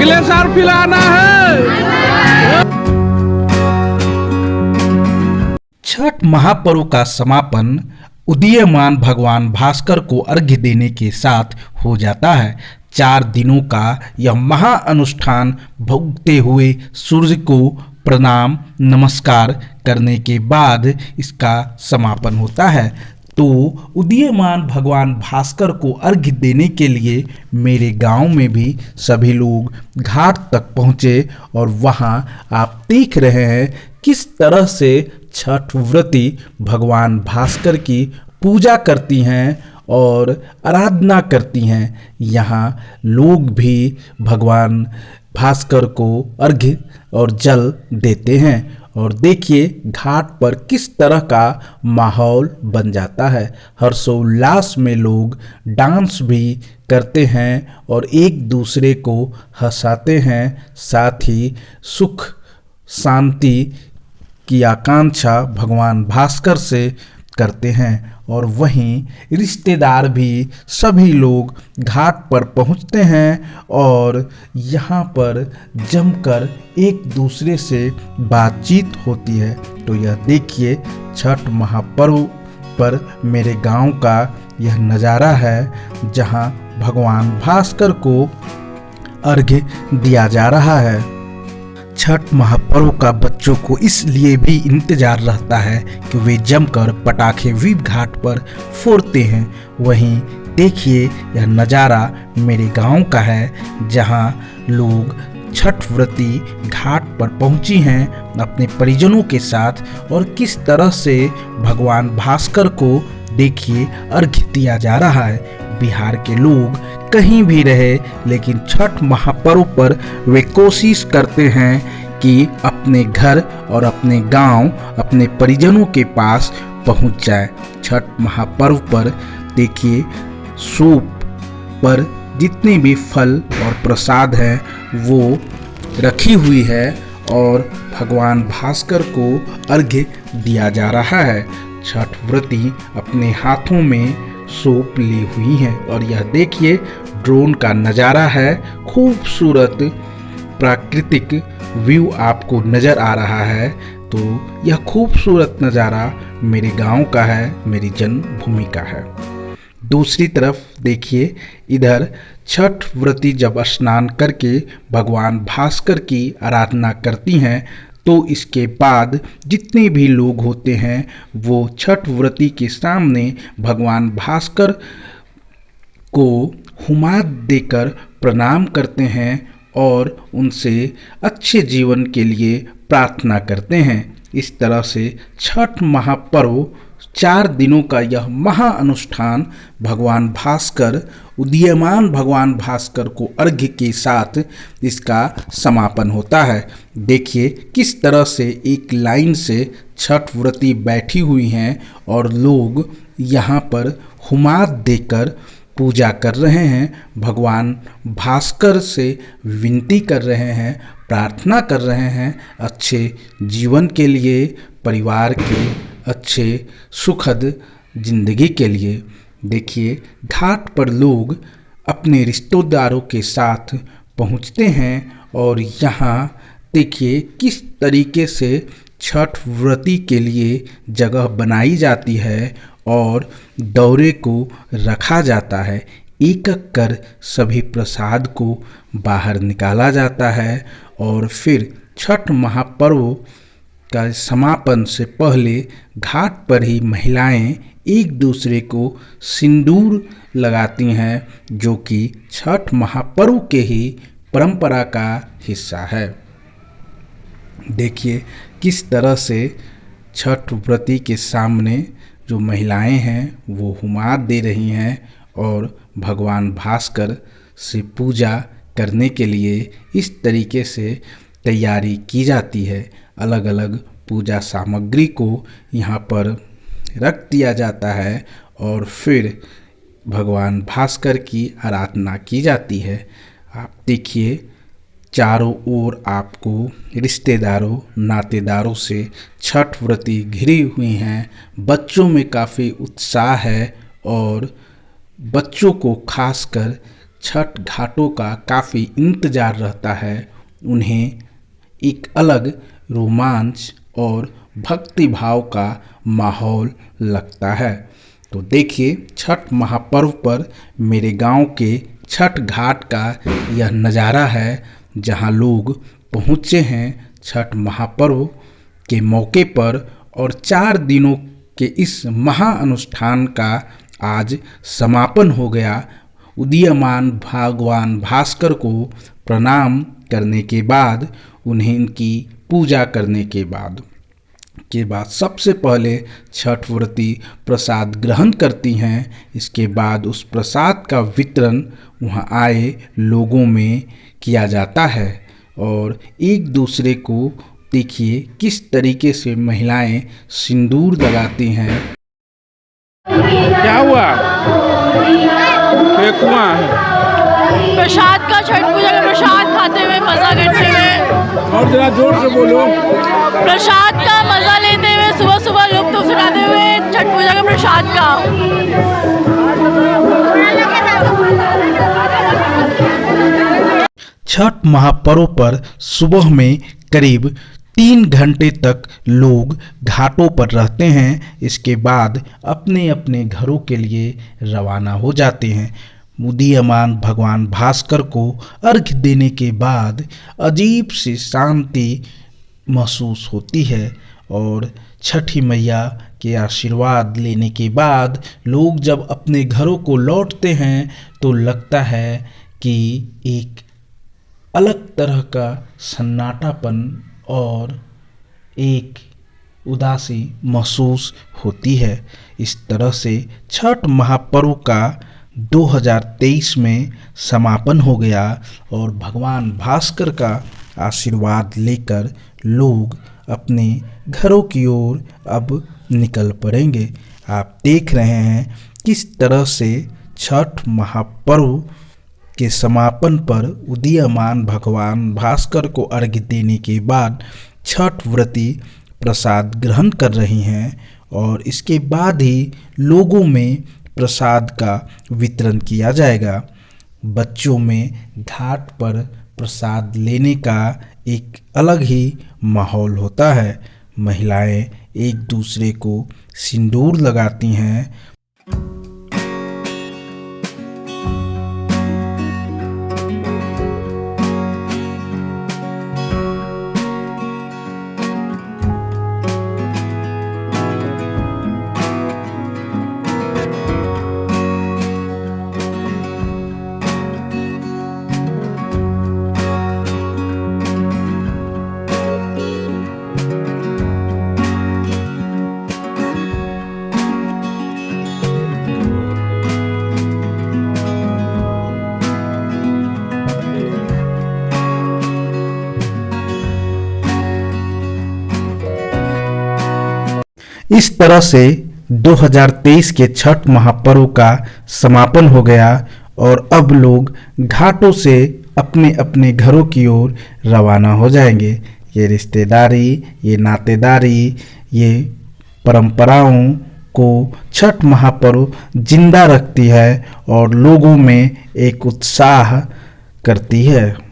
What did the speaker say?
अगले साल पिलाना है। छठ महापर्व का समापन उदीयमान भगवान भास्कर को अर्घ्य देने के साथ हो जाता है। 4 दिनों का यह महा अनुष्ठान भुगते हुए सूर्य को प्रणाम नमस्कार करने के बाद इसका समापन होता है। तो उदीयमान भगवान भास्कर को अर्घ्य देने के लिए मेरे गांव में भी सभी लोग घाट तक पहुँचे और वहाँ आप देख रहे हैं किस तरह से छठ व्रती भगवान भास्कर की पूजा करती हैं और आराधना करती हैं। यहाँ लोग भी भगवान भास्कर को अर्घ्य और जल देते हैं और देखिए घाट पर किस तरह का माहौल बन जाता है। हर्षोल्लास में लोग डांस भी करते हैं और एक दूसरे को हंसाते हैं, साथ ही सुख शांति की आकांक्षा भगवान भास्कर से करते हैं। और वहीं रिश्तेदार भी सभी लोग घाट पर पहुंचते हैं और यहाँ पर जमकर एक दूसरे से बातचीत होती है। तो यह देखिए छठ महापर्व पर मेरे गांव का यह नज़ारा है जहाँ भगवान भास्कर को अर्घ्य दिया जा रहा है। छठ महापर्व का बच्चों को इसलिए भी इंतजार रहता है कि वे जमकर पटाखे भी घाट पर फोड़ते हैं। वहीं देखिए यह नज़ारा मेरे गांव का है जहां लोग छठ व्रती घाट पर पहुंची हैं अपने परिजनों के साथ और किस तरह से भगवान भास्कर को देखिए अर्घ्य दिया जा रहा है। बिहार के लोग कहीं भी रहे लेकिन छठ महापर्व पर वे कोशिश करते हैं कि अपने घर और अपने गांव अपने परिजनों के पास पहुंच जाए। छठ महापर्व पर देखिए सूप पर जितने भी फल और प्रसाद हैं वो रखी हुई है और भगवान भास्कर को अर्घ्य दिया जा रहा है। छठ व्रती अपने हाथों में सूप ली हुई हैं और यह देखिए ड्रोन का नज़ारा है। खूबसूरत प्राकृतिक व्यू आपको नज़र आ रहा है। तो यह खूबसूरत नज़ारा मेरे गांव का है, मेरी जन्मभूमि का है। दूसरी तरफ देखिए इधर छठ व्रती जब स्नान करके भगवान भास्कर की आराधना करती हैं तो इसके बाद जितने भी लोग होते हैं वो छठ व्रती के सामने भगवान भास्कर को हुमाद देकर प्रणाम करते हैं और उनसे अच्छे जीवन के लिए प्रार्थना करते हैं। इस तरह से छठ महापर्व 4 दिनों का यह महा अनुष्ठान भगवान भास्कर उदीयमान भगवान भास्कर को अर्घ्य के साथ इसका समापन होता है। देखिए किस तरह से एक लाइन से छठ व्रती बैठी हुई हैं और लोग यहाँ पर हुमाद देकर पूजा कर रहे हैं, भगवान भास्कर से विनती कर रहे हैं, प्रार्थना कर रहे हैं अच्छे जीवन के लिए, परिवार के अच्छे सुखद जिंदगी के लिए। देखिए घाट पर लोग अपने रिश्तेदारों के साथ पहुंचते हैं और यहाँ देखिए किस तरीके से छठ व्रती के लिए जगह बनाई जाती है और दौरे को रखा जाता है। एक एक कर सभी प्रसाद को बाहर निकाला जाता है और फिर छठ महापर्व का समापन से पहले घाट पर ही महिलाएं एक दूसरे को सिंदूर लगाती हैं जो कि छठ महापर्व के ही परंपरा का हिस्सा है। देखिए किस तरह से छठ व्रती के सामने जो महिलाएं हैं वो हुमाद दे रही हैं और भगवान भास्कर से पूजा करने के लिए इस तरीके से तैयारी की जाती है। अलग अलग पूजा सामग्री को यहाँ पर रख दिया जाता है और फिर भगवान भास्कर की आराधना की जाती है। आप देखिए चारों ओर आपको रिश्तेदारों नातेदारों से छठ व्रती घिरी हुई हैं। बच्चों में काफ़ी उत्साह है और बच्चों को खासकर छठ घाटों का काफ़ी इंतज़ार रहता है। उन्हें एक अलग रोमांच और भक्ति भाव का माहौल लगता है। तो देखिए, छठ महापर्व पर मेरे गांव के छठ घाट का यह नज़ारा है, जहां लोग पहुंचे हैं छठ महापर्व के मौके पर। और 4 दिनों के इस महाअनुष्ठान का आज समापन हो गया। उदीयमान भगवान भास्कर को प्रणाम करने के बाद, उन्हें इनकी पूजा करने के बाद सबसे पहले छठ व्रती प्रसाद ग्रहण करती हैं। इसके बाद उस प्रसाद का वितरण वहां आए लोगों में किया जाता है। और एक दूसरे को देखिए किस तरीके से महिलाएं सिंदूर लगाती हैं। क्या हुआ? फेंकुआ है। प्रसाद का, छठ पूजा का प्रसाद खाते हुए, मजा करते हुए, और जरा जोर से बोलो। प्रसाद का मजा लेते हुए, सुबह सुबह लुत्फ उठाते हुए छठ पूजा के प्रसाद का। छठ महापर्व पर सुबह में करीब 3 घंटे तक लोग घाटों पर रहते हैं। इसके बाद अपने अपने घरों के लिए रवाना हो जाते हैं। उदीयमान भगवान भास्कर को अर्घ्य देने के बाद अजीब सी शांति महसूस होती है। और छठी मैया के आशीर्वाद लेने के बाद लोग जब अपने घरों को लौटते हैं तो लगता है कि एक अलग तरह का सन्नाटापन और एक उदासी महसूस होती है। इस तरह से छठ महापर्व का 2023 में समापन हो गया और भगवान भास्कर का आशीर्वाद लेकर लोग अपने घरों की ओर अब निकल पड़ेंगे। आप देख रहे हैं किस तरह से छठ महापर्व के समापन पर उदीयमान भगवान भास्कर को अर्घ्य देने के बाद छठ व्रती प्रसाद ग्रहण कर रही हैं। और इसके बाद ही लोगों में प्रसाद का वितरण किया जाएगा। बच्चों में घाट पर प्रसाद लेने का एक अलग ही माहौल होता है। महिलाएं एक दूसरे को सिंदूर लगाती हैं। इस तरह से 2023 के छठ महापर्व का समापन हो गया और अब लोग घाटों से अपने अपने घरों की ओर रवाना हो जाएंगे। ये रिश्तेदारी, ये नातेदारी, ये परंपराओं को छठ महापर्व जिंदा रखती है और लोगों में एक उत्साह करती है।